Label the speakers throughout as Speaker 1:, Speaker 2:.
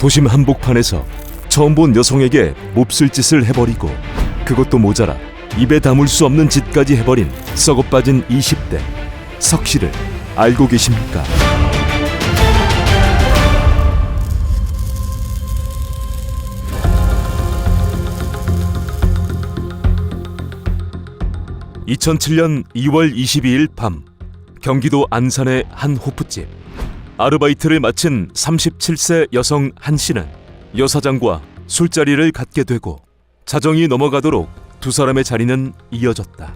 Speaker 1: 도심 한복판에서 처음 본 여성에게 몹쓸 짓을 해버리고 그것도 모자라 입에 담을 수 없는 짓까지 해버린 썩어빠진 20대 석 씨를 알고 계십니까? (2007년 2월 22일) 밤 경기도 안산의 한 호프집. 아르바이트를 마친 37세 여성 한 씨는 여 사장과 술자리를 갖게 되고 자정이 넘어가도록 두 사람의 자리는 이어졌다.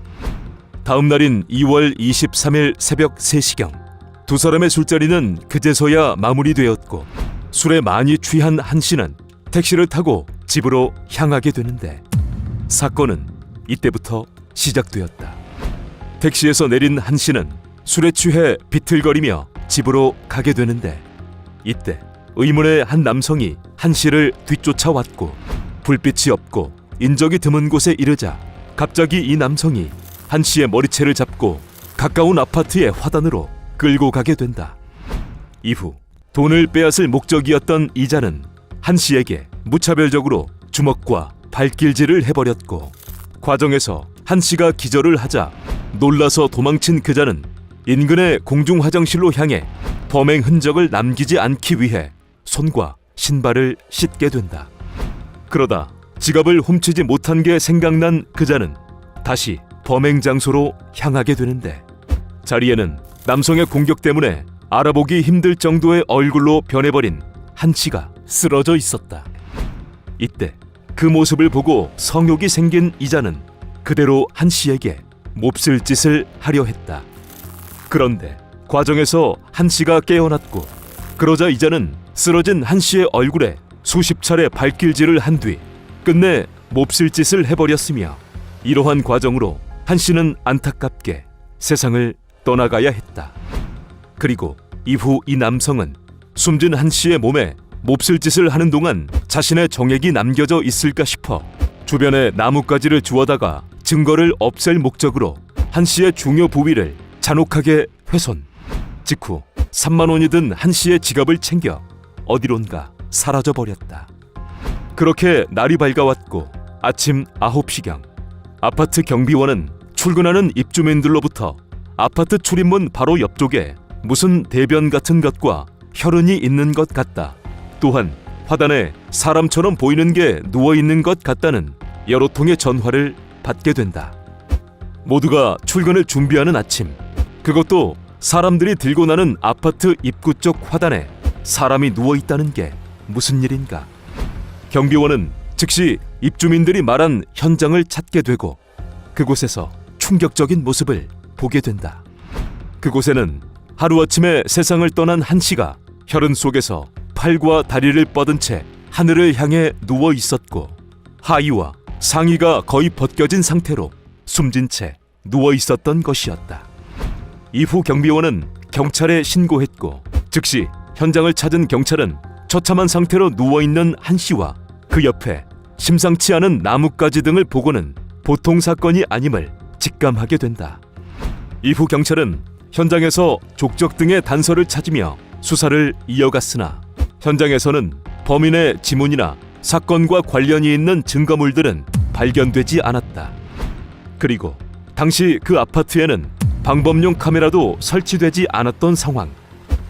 Speaker 1: 다음 날인 2월 23일 새벽 3시경 두 사람의 술자리는 그제서야 마무리되었고 술에 많이 취한 한 씨는 택시를 타고 집으로 향하게 되는데 사건은 이때부터 시작되었다. 택시에서 내린 한 씨는 술에 취해 비틀거리며 집으로 가게 되는데 이때 의문의 한 남성이 한 씨를 뒤쫓아왔고 불빛이 없고 인적이 드문 곳에 이르자 갑자기 이 남성이 한 씨의 머리채를 잡고 가까운 아파트의 화단으로 끌고 가게 된다. 이후 돈을 빼앗을 목적이었던 이자는 한 씨에게 무차별적으로 주먹과 발길질을 해버렸고 과정에서 한 씨가 기절을 하자 놀라서 도망친 그자는 인근의 공중 화장실로 향해 범행 흔적을 남기지 않기 위해 손과 신발을 씻게 된다. 그러다 지갑을 훔치지 못한 게 생각난 그자는 다시 범행 장소로 향하게 되는데 자리에는 남성의 공격 때문에 알아보기 힘들 정도의 얼굴로 변해버린 한 씨가 쓰러져 있었다. 이때 그 모습을 보고 성욕이 생긴 이자는 그대로 한 씨에게 몹쓸 짓을 하려 했다. 그런데 과정에서 한 씨가 깨어났고 그러자 이자는 쓰러진 한 씨의 얼굴에 수십 차례 발길질을 한 뒤 끝내 몹쓸 짓을 해버렸으며 이러한 과정으로 한 씨는 안타깝게 세상을 떠나가야 했다. 그리고 이후 이 남성은 숨진 한 씨의 몸에 몹쓸 짓을 하는 동안 자신의 정액이 남겨져 있을까 싶어 주변에 나뭇가지를 주워다가 증거를 없앨 목적으로 한 씨의 중요 부위를 잔혹하게 훼손. 직후 3만 원이 든 한 씨의 지갑을 챙겨 어디론가 사라져버렸다. 그렇게 날이 밝아왔고 아침 9시경 아파트 경비원은 출근하는 입주민들로부터 아파트 출입문 바로 옆쪽에 무슨 대변 같은 것과 혈흔이 있는 것 같다. 또한 화단에 사람처럼 보이는 게 누워있는 것 같다는 여러 통의 전화를 받게 된다. 모두가 출근을 준비하는 아침, 그것도 사람들이 들고 나는 아파트 입구 쪽 화단에 사람이 누워있다는 게 무슨 일인가. 경비원은 즉시 입주민들이 말한 현장을 찾게 되고 그곳에서 충격적인 모습을 보게 된다. 그곳에는 하루아침에 세상을 떠난 한 씨가 혈흔 속에서 팔과 다리를 뻗은 채 하늘을 향해 누워 있었고 하의와 상의가 거의 벗겨진 상태로 숨진 채 누워 있었던 것이었다. 이후 경비원은 경찰에 신고했고 즉시 현장을 찾은 경찰은 처참한 상태로 누워있는 한 씨와 그 옆에 심상치 않은 나뭇가지 등을 보고는 보통 사건이 아님을 직감하게 된다. 이후 경찰은 현장에서 족적 등의 단서를 찾으며 수사를 이어갔으나 현장에서는 범인의 지문이나 사건과 관련이 있는 증거물들은 발견되지 않았다. 그리고 당시 그 아파트에는 방범용 카메라도 설치되지 않았던 상황.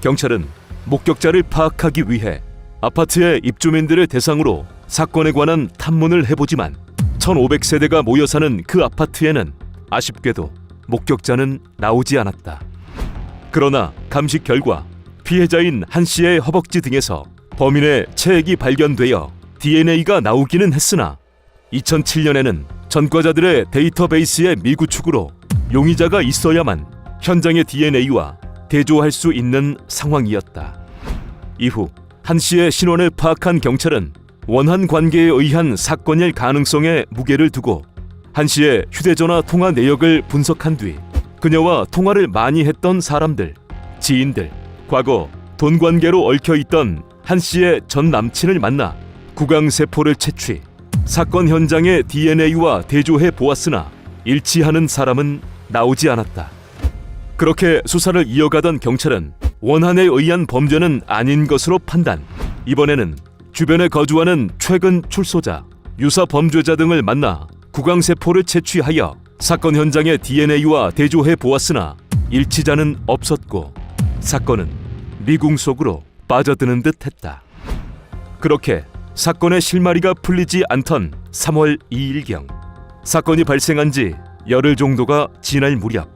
Speaker 1: 경찰은 목격자를 파악하기 위해 아파트의 입주민들을 대상으로 사건에 관한 탐문을 해보지만 1500세대가 모여 사는 그 아파트에는 아쉽게도 목격자는 나오지 않았다. 그러나 감식 결과 피해자인 한 씨의 허벅지 등에서 범인의 체액이 발견되어 DNA가 나오기는 했으나 2007년에는 전과자들의 데이터베이스의 미구축으로 용의자가 있어야만 현장의 DNA와 대조할 수 있는 상황이었다. 이후 한 씨의 신원을 파악한 경찰은 원한 관계에 의한 사건일 가능성에 무게를 두고 한 씨의 휴대전화 통화 내역을 분석한 뒤 그녀와 통화를 많이 했던 사람들, 지인들, 과거 돈 관계로 얽혀있던 한 씨의 전 남친을 만나 구강세포를 채취, 사건 현장의 DNA와 대조해 보았으나 일치하는 사람은 나오지 않았다. 그렇게 수사를 이어가던 경찰은 원한에 의한 범죄는 아닌 것으로 판단. 이번에는 주변에 거주하는 최근 출소자, 유사 범죄자 등을 만나 구강세포를 채취하여 사건 현장의 DNA와 대조해 보았으나 일치자는 없었고 사건은 미궁 속으로 빠져드는 듯 했다. 그렇게 사건의 실마리가 풀리지 않던 3월 2일경 사건이 발생한 지 열흘 정도가 지날 무렵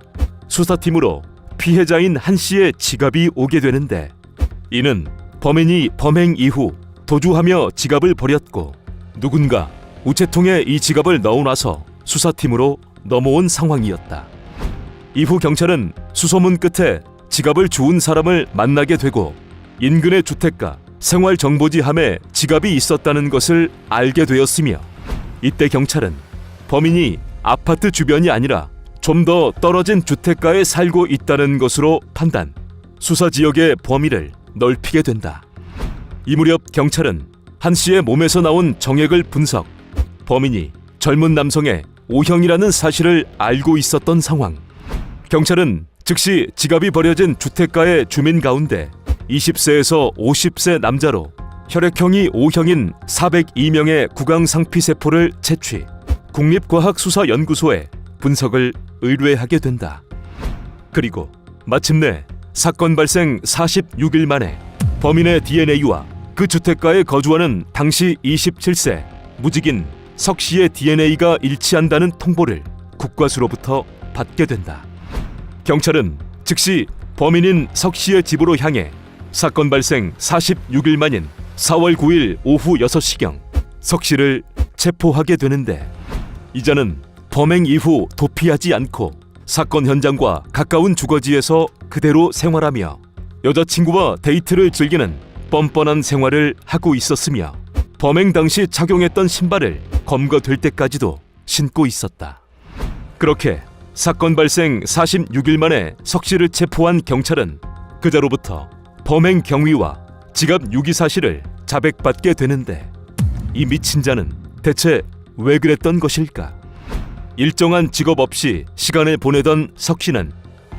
Speaker 1: 수사팀으로 피해자인 한 씨의 지갑이 오게 되는데 이는 범인이 범행 이후 도주하며 지갑을 버렸고 누군가 우체통에 이 지갑을 넣어놔서 수사팀으로 넘어온 상황이었다. 이후 경찰은 수소문 끝에 지갑을 주운 사람을 만나게 되고 인근의 주택가 생활정보지함에 지갑이 있었다는 것을 알게 되었으며 이때 경찰은 범인이 아파트 주변이 아니라 좀 더 떨어진 주택가에 살고 있다는 것으로 판단, 수사 지역의 범위를 넓히게 된다. 이 무렵 경찰은 한 씨의 몸에서 나온 정액을 분석, 범인이 젊은 남성의 O형이라는 사실을 알고 있었던 상황. 경찰은 즉시 지갑이 버려진 주택가의 주민 가운데 20세에서 50세 남자로 혈액형이 O형인 402명의 구강상피세포를 채취, 국립과학수사연구소에 분석을 의뢰하게 된다. 그리고 마침내 사건 발생 46일 만에 범인의 DNA와 그 주택가에 거주하는 당시 27세 무직인 석 씨의 DNA가 일치한다는 통보를 국과수로부터 받게 된다. 경찰은 즉시 범인인 석 씨의 집으로 향해 사건 발생 46일 만인 4월 9일 오후 6시경 석 씨를 체포하게 되는데 이자는 범행 이후 도피하지 않고 사건 현장과 가까운 주거지에서 그대로 생활하며 여자친구와 데이트를 즐기는 뻔뻔한 생활을 하고 있었으며 범행 당시 착용했던 신발을 검거될 때까지도 신고 있었다. 그렇게 사건 발생 46일 만에 석 씨를 체포한 경찰은 그자로부터 범행 경위와 지갑 유기 사실을 자백받게 되는데 이 미친 자는 대체 왜 그랬던 것일까? 일정한 직업 없이 시간을 보내던 석 씨는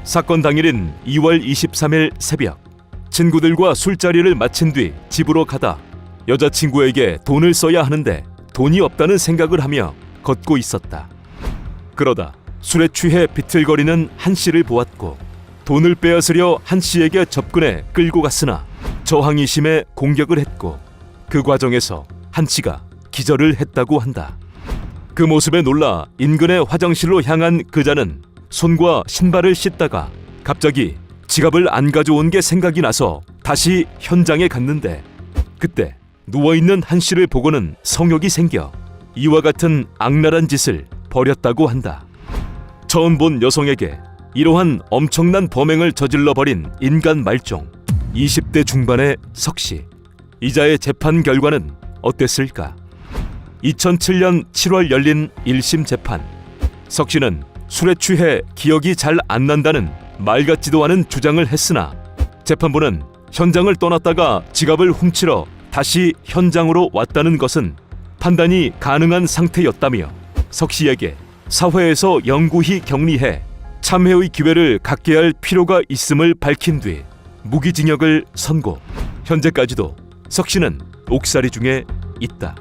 Speaker 1: 사건 당일인 2월 23일 새벽 친구들과 술자리를 마친 뒤 집으로 가다 여자친구에게 돈을 써야 하는데 돈이 없다는 생각을 하며 걷고 있었다. 그러다 술에 취해 비틀거리는 한 씨를 보았고 돈을 빼앗으려 한 씨에게 접근해 끌고 갔으나 저항이 심해 공격을 했고 그 과정에서 한 씨가 기절을 했다고 한다. 그 모습에 놀라 인근의 화장실로 향한 그자는 손과 신발을 씻다가 갑자기 지갑을 안 가져온 게 생각이 나서 다시 현장에 갔는데 그때 누워있는 한 씨를 보고는 성욕이 생겨 이와 같은 악랄한 짓을 벌였다고 한다. 처음 본 여성에게 이러한 엄청난 범행을 저질러버린 인간 말종 20대 중반의 석 씨. 이자의 재판 결과는 어땠을까? 2007년 7월 열린 1심 재판. 석 씨는 술에 취해 기억이 잘 안 난다는 말 같지도 않은 주장을 했으나 재판부는 현장을 떠났다가 지갑을 훔치러 다시 현장으로 왔다는 것은 판단이 가능한 상태였다며 석 씨에게 사회에서 영구히 격리해 참회의 기회를 갖게 할 필요가 있음을 밝힌 뒤 무기징역을 선고. 현재까지도 석 씨는 옥살이 중에 있다.